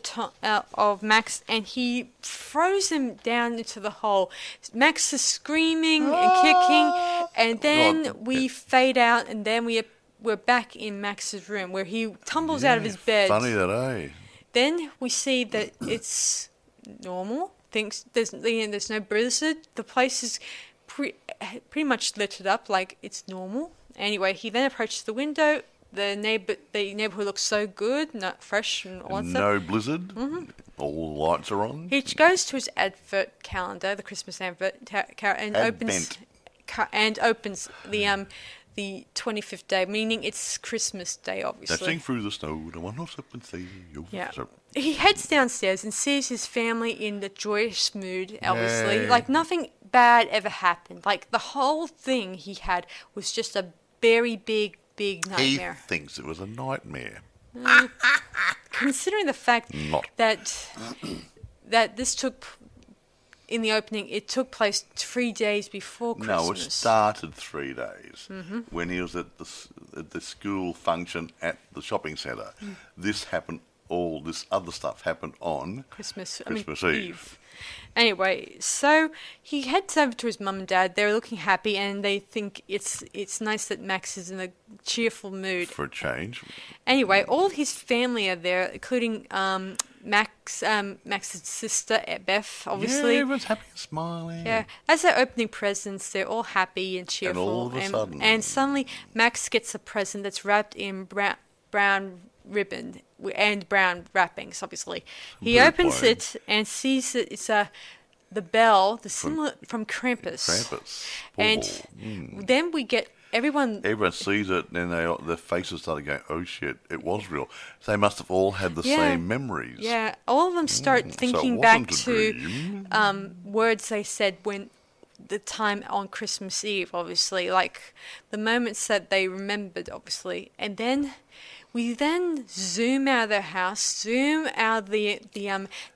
of Max, and he throws him down into the hole. Max is screaming and kicking, and then we fade out, and then we're back in Max's room, where he tumbles out of his bed. Funny that, eh? Then we see that it's normal. There's no blizzard. The place is pretty much littered up like it's normal. Anyway, he then approaches the window. The neighborhood looks so good, not fresh and all that stuff. No blizzard. Mm-hmm. All the lights are on. He goes to his advert calendar, the Christmas advert, and opens the 25th day, meaning it's Christmas Day, obviously. Dancing through the snow, no one else up and see you. Yeah. He heads downstairs and sees his family in the joyous mood, obviously. Yay. Like nothing bad ever happened. Like the whole thing he had was just a very big nightmare. He thinks it was a nightmare. Considering the fact that this took... In the opening, it took place 3 days before Christmas. No, it started 3 days when he was at the school function at the shopping centre. This other stuff happened on Christmas Eve. Anyway, so he heads over to his mum and dad. They're looking happy, and they think it's nice that Max is in a cheerful mood. For a change. Anyway, all his family are there, including Max's sister, Beth, obviously. Yeah, everyone's happy and smiling. Yeah. As they're opening presents, they're all happy and cheerful. And all of a sudden... And suddenly, Max gets a present that's wrapped in brown ribbon and brown wrappings, obviously. He opens it and sees that it's the bell, the symbol from Krampus. And then we get everyone sees it, and their faces started going, "Oh shit, it was real." So they must have all had the same memories. Yeah, all of them start thinking back to words they said when the time on Christmas Eve, obviously, like the moments that they remembered, obviously, and then. We then zoom out of their house, zoom out of the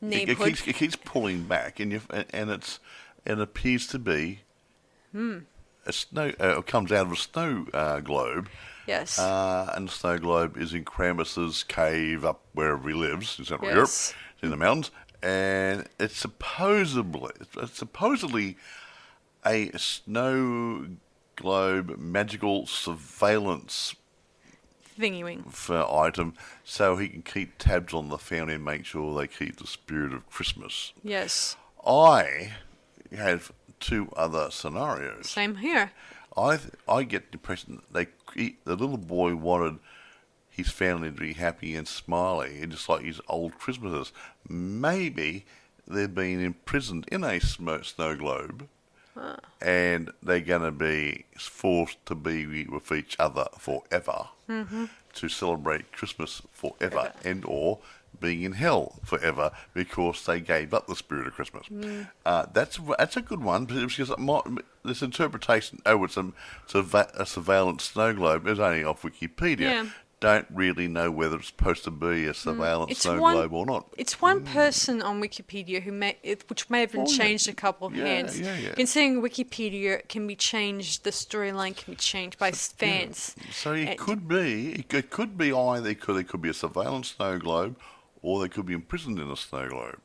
neighborhood. It keeps pulling back, and it appears to be a snow. It comes out of a snow globe. Yes. And the snow globe is in Krampus's cave up wherever he lives in Central Europe, in the mountains, and it's supposedly a snow globe magical surveillance item, so he can keep tabs on the family and make sure they keep the spirit of Christmas. Yes. I have two other scenarios. Same here. I get the impression that the little boy wanted his family to be happy and smiling, just like his old Christmases. Maybe they're being imprisoned in a snow globe. And they're going to be forced to be with each other forever to celebrate Christmas forever and or being in hell forever because they gave up the spirit of Christmas. That's a good one, because this interpretation, it's a surveillance snow globe, is only off Wikipedia. Yeah. don't really know whether it's supposed to be a surveillance snow globe or not. It's one person on Wikipedia which may have been changed a couple of hands. Considering Wikipedia can be changed, the storyline can be changed by fans. Yeah. So it could be either it could be a surveillance snow globe, or they could be imprisoned in a snow globe,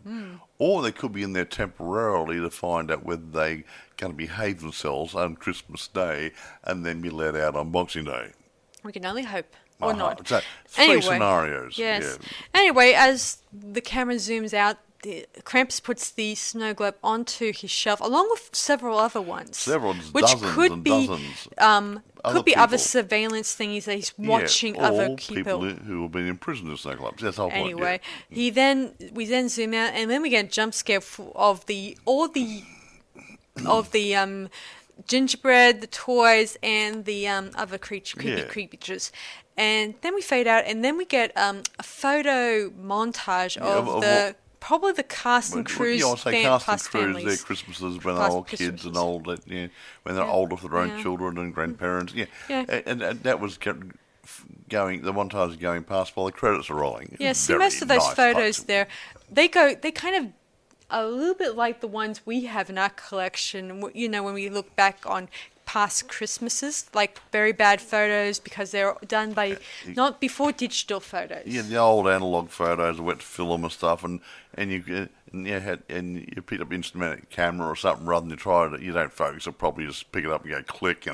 or they could be in there temporarily to find out whether they're going to behave themselves on Christmas Day and then be let out on Boxing Day. We can only hope. Or not. So, three scenarios. Yes. Yeah. Anyway, as the camera zooms out, Krampus puts the snow globe onto his shelf, along with several other ones. Which could be other surveillance thingies that he's watching other people who have been imprisoned in snow globes. That's the whole point. Anyway, we then zoom out, and then we get a jump scare of the gingerbread, the toys, and the other creepy creatures. And then we fade out, and then we get a photo montage of probably the cast and crews, cast and crews, their Christmases when they're all kids and old, when they're older for their own children and grandparents. And that was going. The montage is going past while the credits are rolling. Yeah, see, most of those photos there, they kind of a little bit like the ones we have in our collection. You know, when we look back on past Christmases, like very bad photos because they're done by not before digital photos. Yeah, the old analog photos, wet film and stuff, and you pick up instrument camera or something rather than you don't focus it properly, just pick it up and go click,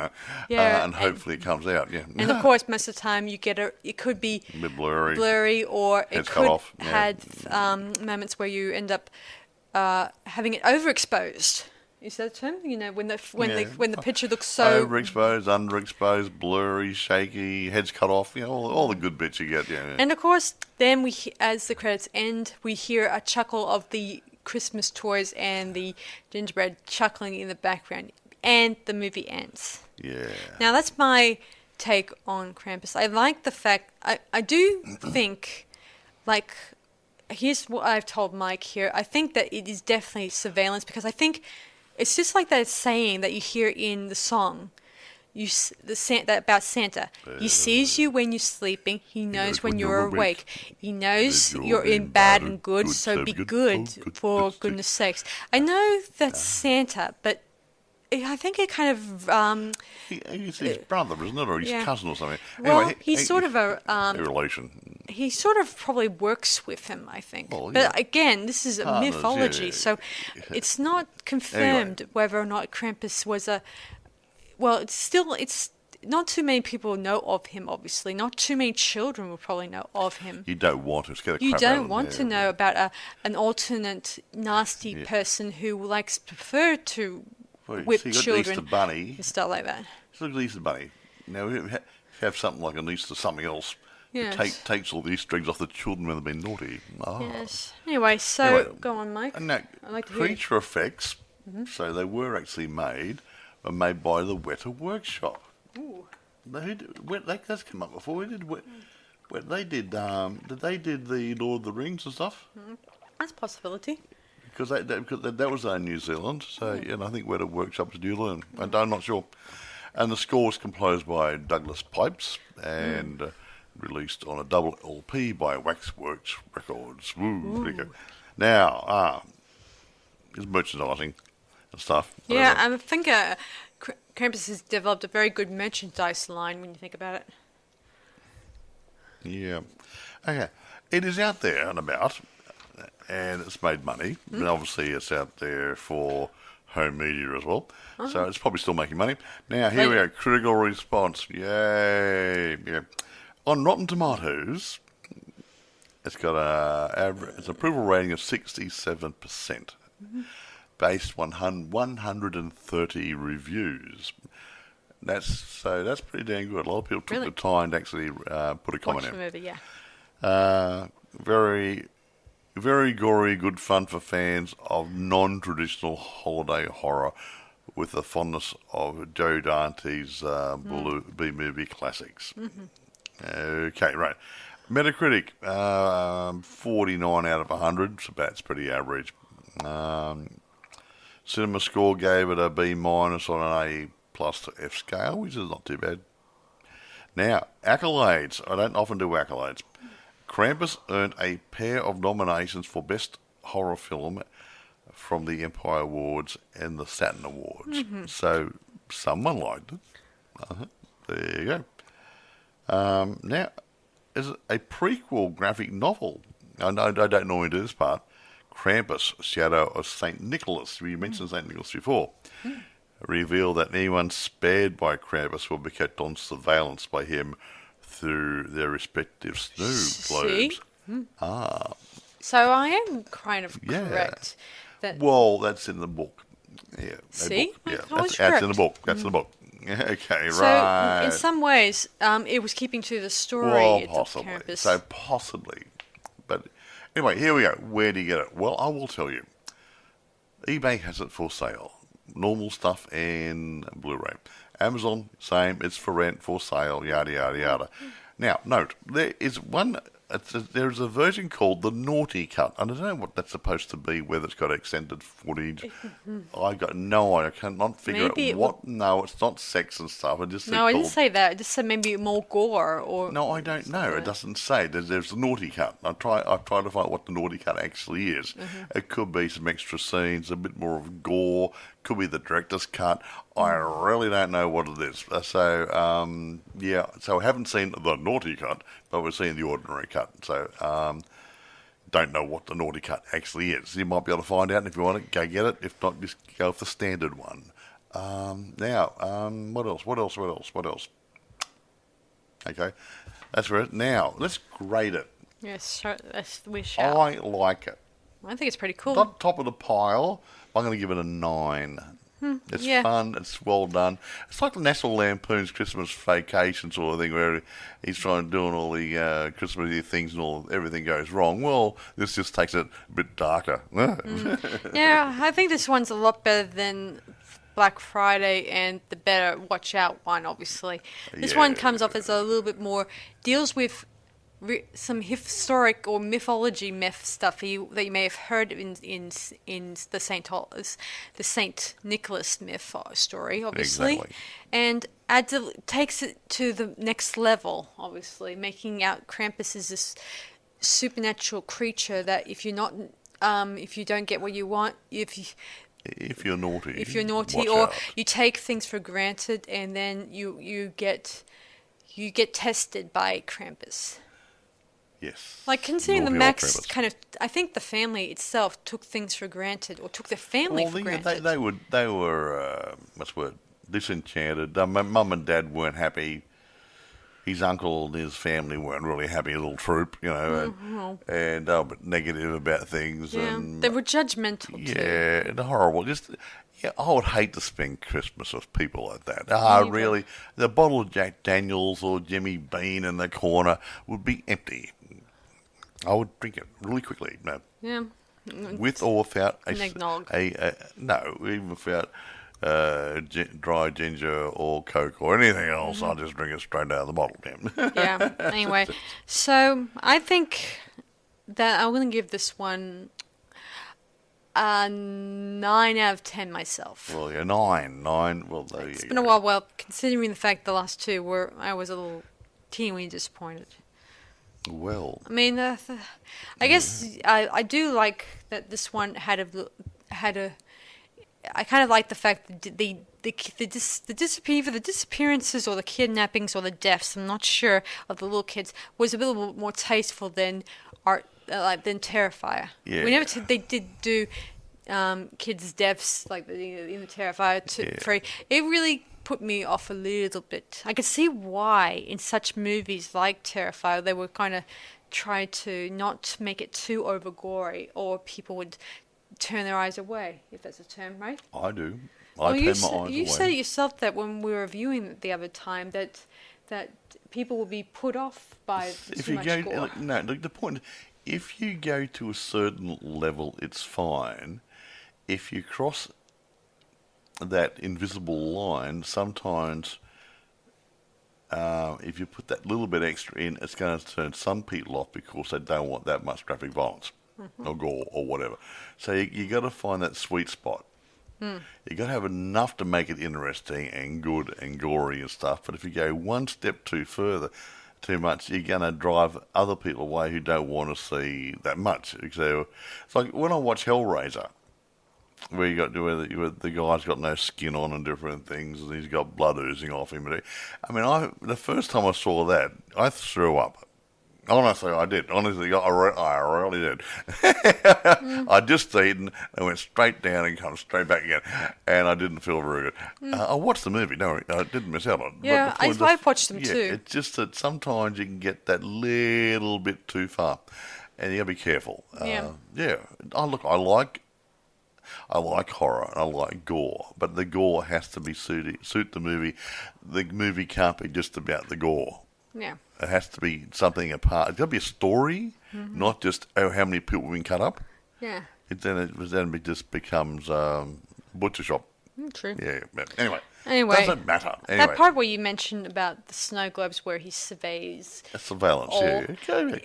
and hopefully it comes out. Yeah, and of course most of the time it could be a bit blurry, or it could have moments where you end up having it overexposed. Is that a term? You know, when the picture looks so overexposed, underexposed, blurry, shaky, heads cut off. All the good bits you get. Yeah. And of course, then as the credits end, we hear a chuckle of the Christmas toys and the gingerbread chuckling in the background, and the movie ends. Yeah. Now that's my take on Krampus. I like the fact I do think, like, here's what I've told Mike here. I think that it is definitely surveillance, because I think it's just like that saying that you hear in the song, that about Santa. He sees you when you're sleeping. He knows when you're awake. He knows you're in bad and good, so be good for goodness sakes. I know that's Santa, but I think it kind of... he's his brother, isn't it? Or his cousin or something. Well, anyway, he's sort of a relation. He sort of probably works with him, I think. Well, but again, this is a mythology, so it's not confirmed whether or not Krampus was a... Well, it's not too many people know of him, obviously. Not too many children will probably know of him. You don't want to scare the crap out of them. You don't want to know about an alternate nasty person who prefer to whip children. Easter Bunny. And stuff like that. Look at the Easter Bunny. Now, we have something like an Easter something else. Yes. Takes all the Easter eggs off the children when they've been naughty. Oh. Yes. Anyway, go on, Mike. And now, creature effects, so they were actually made by the Weta Workshop. Ooh. That's come up before. They did the Lord of the Rings and stuff. That's a possibility. Because that was in New Zealand, and I think Weta Workshop is New Zealand. And I'm not sure. And the score was composed by Douglas Pipes and released on a double LP by Waxworks Records. Ooh, pretty good. Now, there's merchandising and stuff. Yeah, I think Krampus has developed a very good merchandise line when you think about it. Yeah. Okay. It is out there and about, and it's made money. And obviously it's out there for home media as well. So it's probably still making money. Now, here we go. Critical response. Yay. Yeah. On Rotten Tomatoes, it's got an approval rating of 67%, based 130 reviews. That's pretty damn good. A lot of people took the time to actually put a comment in. Watch the movie, yeah. Very, very gory, good fun for fans of non-traditional holiday horror, with the fondness of Joe Dante's B-movie classics. Okay, right. Metacritic, 49 out of 100, so that's pretty average. Cinema Score gave it a B- on an A+ to F scale, which is not too bad. Now, accolades. I don't often do accolades. Krampus earned a pair of nominations for Best Horror Film from the Empire Awards and the Saturn Awards. So, someone liked it. There you go. Now, is a prequel graphic novel. I don't normally do this part. Krampus, Shadow of St. Nicholas. We mentioned St. Nicholas before. Reveal that anyone spared by Krampus will be kept on surveillance by him through their respective snooze globes. So I am kind of correct. Well, that's in the book. Yeah. See? That's in the book. That's in the book. Okay, so right. In some ways, it was keeping to the story Well, of possibly. Krampus. So possibly. But anyway, here we go. Where do you get it? Well, I will tell you. eBay has it for sale. Normal stuff and Blu-ray. Amazon, same. It's for rent, for sale, yada, yada, yada. Now, note, there is one... There's a version called the Naughty Cut. And I don't know what that's supposed to be, whether it's got extended footage. I got no idea. I cannot figure Maybe out what. No, it's not sex and stuff. It just No, I didn't say that. I just said maybe more gore or. No, I don't know. It doesn't say. There's the Naughty Cut. I've tried to find what the Naughty Cut actually is. It could be some extra scenes, a bit more of gore. Could be the director's cut. I really don't know what it is. So, yeah. So I haven't seen the Naughty Cut, but we've seen the ordinary cut. So, don't know what the Naughty Cut actually is. You might be able to find out, and if you want it, go get it. If not, just go with the standard one. Now, what else? Okay, that's right. Now, let's grade it. Yes, we shall. I like it. I think it's pretty cool. Not top of the pile. I'm going to give it a 9. It's fun. It's well done. It's like the National Lampoon's Christmas Vacation sort of thing, where he's trying to do all the Christmassy things and everything goes wrong. Well, this just takes it a bit darker. Yeah, I think this one's a lot better than Black Friday and the better Watch Out one, obviously. This one comes off as a little bit more, deals with some historic or mythology stuff that you may have heard in the Saint Nicholas myth story, obviously, and takes it to the next level, obviously, making out Krampus as this supernatural creature that if you don't get what you want, if you're naughty, or you take things for granted, and then you get tested by Krampus. Yes. Like, considering the Max kind of, I think the family itself took things for granted, or took their family for granted. They were what's the word, disenchanted. Mum and Dad weren't happy. His uncle and his family weren't really happy, little troop, and they were a bit negative about things. Yeah, and they were judgmental too. Yeah, and horrible. I would hate to spend Christmas with people like that. Really, the bottle of Jack Daniels or Jimmy Bean in the corner would be empty. I would drink it really quickly. No. Yeah. With or without eggnog. No, even without dry ginger or Coke or anything else. I'll just drink it straight out of the bottle. Yeah. Anyway, so I think that I'm going to give this one a 9 out of 10 myself. Well, yeah, 9. Well, there it's you been go. a while. Well, considering the fact the last two I was a little teeny disappointed. Well, I mean, I guess I do like that this one had a. I kind of like the fact that the disappearances or the kidnappings or the deaths, I'm not sure, of the little kids was a little more tasteful than than Terrifier. Yeah. They did do kids' deaths like in the Terrifier 3. It really put me off a little bit. I could see why in such movies like Terrifier they would kind of try to not make it too over gory, or people would turn their eyes away, if that's a term, right? I do. I turn my eyes away. You said it yourself that when we were viewing it the other time that people will be put off by too much gore. No, the point, if you go to a certain level, it's fine. If you cross that invisible line, sometimes if you put that little bit extra in, it's going to turn some people off because they don't want that much graphic violence or gore or whatever. So you got to find that sweet spot. You got to have enough to make it interesting and good and gory and stuff. But if you go one step too much, you're going to drive other people away who don't want to see that much. So it's like when I watch Hellraiser, where the guy's got no skin on and different things, and he's got blood oozing off him. I mean, the first time I saw that, I threw up. Honestly, I did. Honestly, I really did. I just eaten and went straight down and come straight back again, and I didn't feel very good. I watched the movie. No, I didn't miss out on it. Yeah, I've watched them too. It's just that sometimes you can get that little bit too far, and you got to be careful. Yeah. I like horror and I like gore, but the gore has to suit the movie. The movie can't be just about the gore. Yeah. It has to be something apart. It's got to be a story, not just how many people we can cut up. Yeah. It just becomes butcher shop. True. Yeah. Anyway. Doesn't matter. Anyway. That part where you mentioned about the snow globes where he surveys. Surveillance,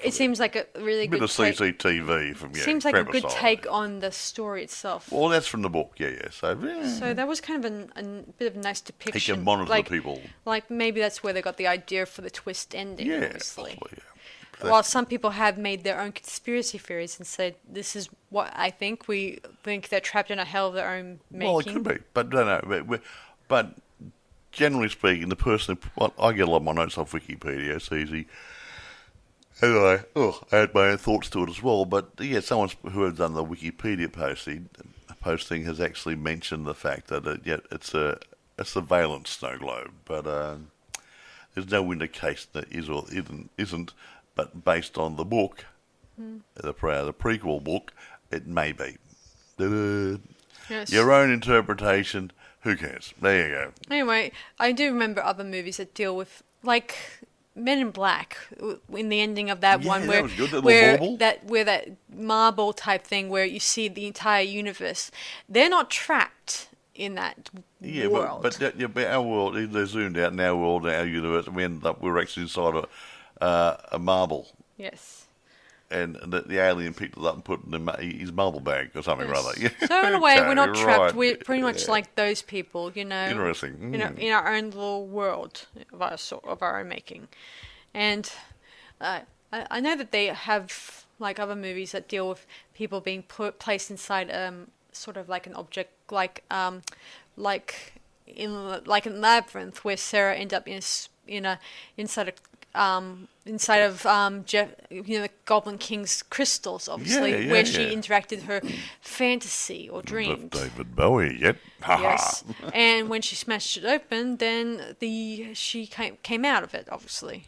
It seems like a really good bit of CCTV from seems like Krampus a good side. take on the story itself. Well, that's from the book, yeah. So that was kind of a bit of a nice depiction. He can monitor the people. Like maybe that's where they got the idea for the twist ending, obviously. Possibly, yeah. While some people have made their own conspiracy theories and said, this is what I think. We think they're trapped in a hell of their own making. Well, it could be. But no. But generally speaking, the person... I get a lot of my notes off Wikipedia. It's easy. Anyway, I had my own thoughts to it as well. But, yeah, someone who has done the Wikipedia posting has actually mentioned the fact that it's a surveillance snow globe. But there's no indication that is or isn't. But based on the book, the prequel book, it may be. Yes. Your own interpretation, who cares? There you go. Anyway, I do remember other movies that deal with, like Men in Black, in the ending of that one, where that was good. where that marble type thing, where you see the entire universe. They're not trapped in that world. But our world, they're zoomed out in our world, our universe, and we end up, we're actually inside a marble. Yes. And the alien picked it up and put it in his marble bag or something rather. So in a way, we're not trapped. Right. We're pretty much like those people, Interesting. In our own little world of our own making. And I know that they have like other movies that deal with people being placed inside sort of like an object, like in Labyrinth, where Sarah ended up inside of Jeff, the Goblin King's crystals, obviously, where she interacted her fantasy or dreamed. David Bowie, yep. Yes, and when she smashed it open, then she came out of it, obviously.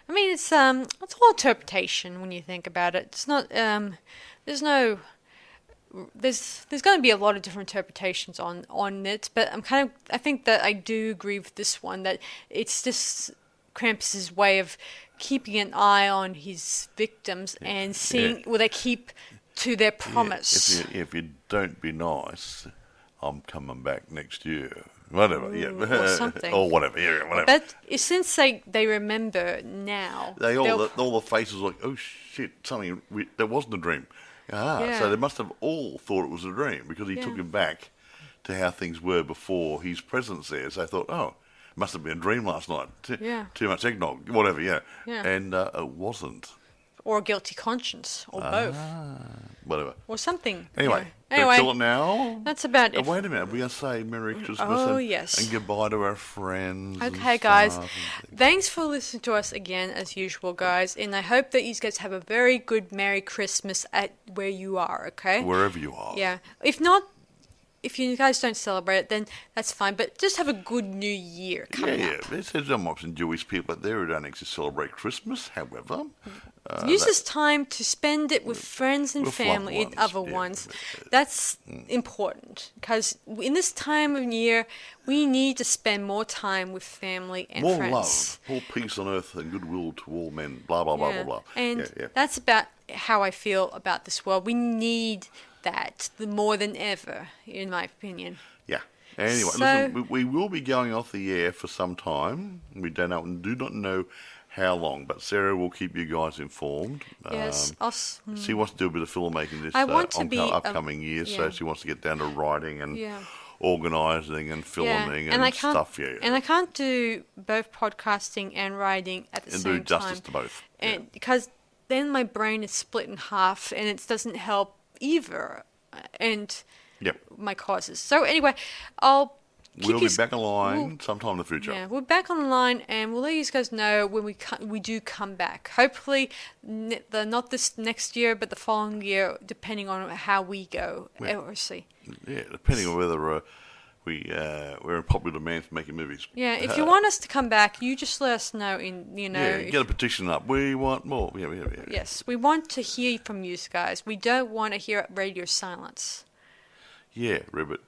I mean, it's all interpretation when you think about it. It's not. There's going to be a lot of different interpretations on it, but I think that I do agree with this one, that it's just Krampus's way of keeping an eye on his victims and seeing will they keep to their promise. If you don't be nice, I'm coming back next year. Whatever, or something, or whatever, whatever. But since they remember now, all the faces like, oh shit, something that wasn't a dream. So they must have all thought it was a dream because he took him back to how things were before his presence there. So they thought, it must have been a dream last night. Too much eggnog, whatever, And it wasn't. Or a guilty conscience, or both. Whatever. Or something. Anyway, kill it now. That's about it. Wait a minute, we're going to say Merry Christmas and goodbye to our friends. Okay, guys. Thanks for listening to us again, as usual, guys. And I hope that you guys have a very good Merry Christmas at where you are, okay? Wherever you are. Yeah. If not, if you guys don't celebrate it, then that's fine. But just have a good New Year coming up. There's some Jewish people out there who don't actually celebrate Christmas, however. Use this time to spend it with friends and family and other ones. That's important, because in this time of year, we need to spend more time with family and friends. More love, more peace on earth and goodwill to all men, blah, blah, blah, blah, blah. And that's about how I feel about this world. We need that more than ever, in my opinion. Yeah. Anyway, listen, we will be going off the air for some time. We do not know how long, but Sarah will keep you guys informed. Yes, She wants to do a bit of filmmaking this I want to be upcoming year, so yeah. she wants to get down to writing and Yeah. organising and filming and I and can't, stuff. Yeah, and I can't do both podcasting and writing at the and same do justice time. to both. And because then my brain is split in half, and it doesn't help either. And Yep. my causes. So anyway, I'll keep We'll be yous- back online sometime in the future. Yeah, we're back online, and we'll let you guys know when we do come back. Hopefully, not this next year, but the following year, depending on how we go. Yeah. We'll see. Yeah, depending on whether we're in popular demand for making movies. Yeah, if you want us to come back, you just let us know. Get a petition up. We want more. Yeah. Yes, we want to hear from you guys. We don't want to hear radio silence. Yeah, ribbit.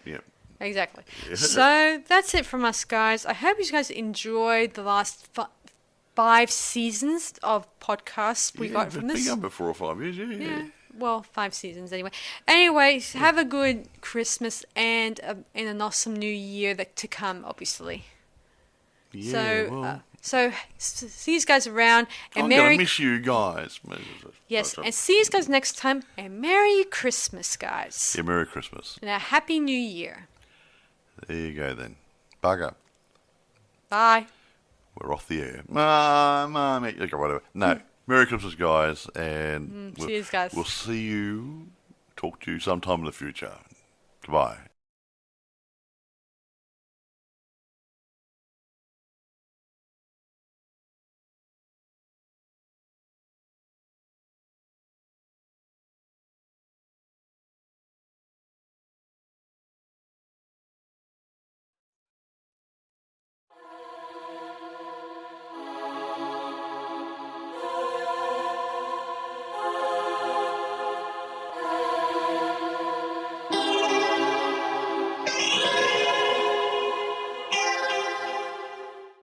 Yeah. Exactly. Yeah. So that's it from us, guys. I hope you guys enjoyed the last 5 seasons of podcasts we got from this. Been up for 4 or 5 years. Yeah. Well, 5 seasons anyway. Anyways, have a good Christmas and an awesome New Year to come, obviously. Yeah. So see you guys around, and I'm Merry gonna miss you guys. Yes, and see you guys next time, and Merry Christmas, guys. Yeah, Merry Christmas. And a Happy New Year. There you go then. Bugger. Bye. We're off the air. Okay, whatever. No. Merry Christmas, guys, and See you guys. We'll talk to you sometime in the future. Goodbye.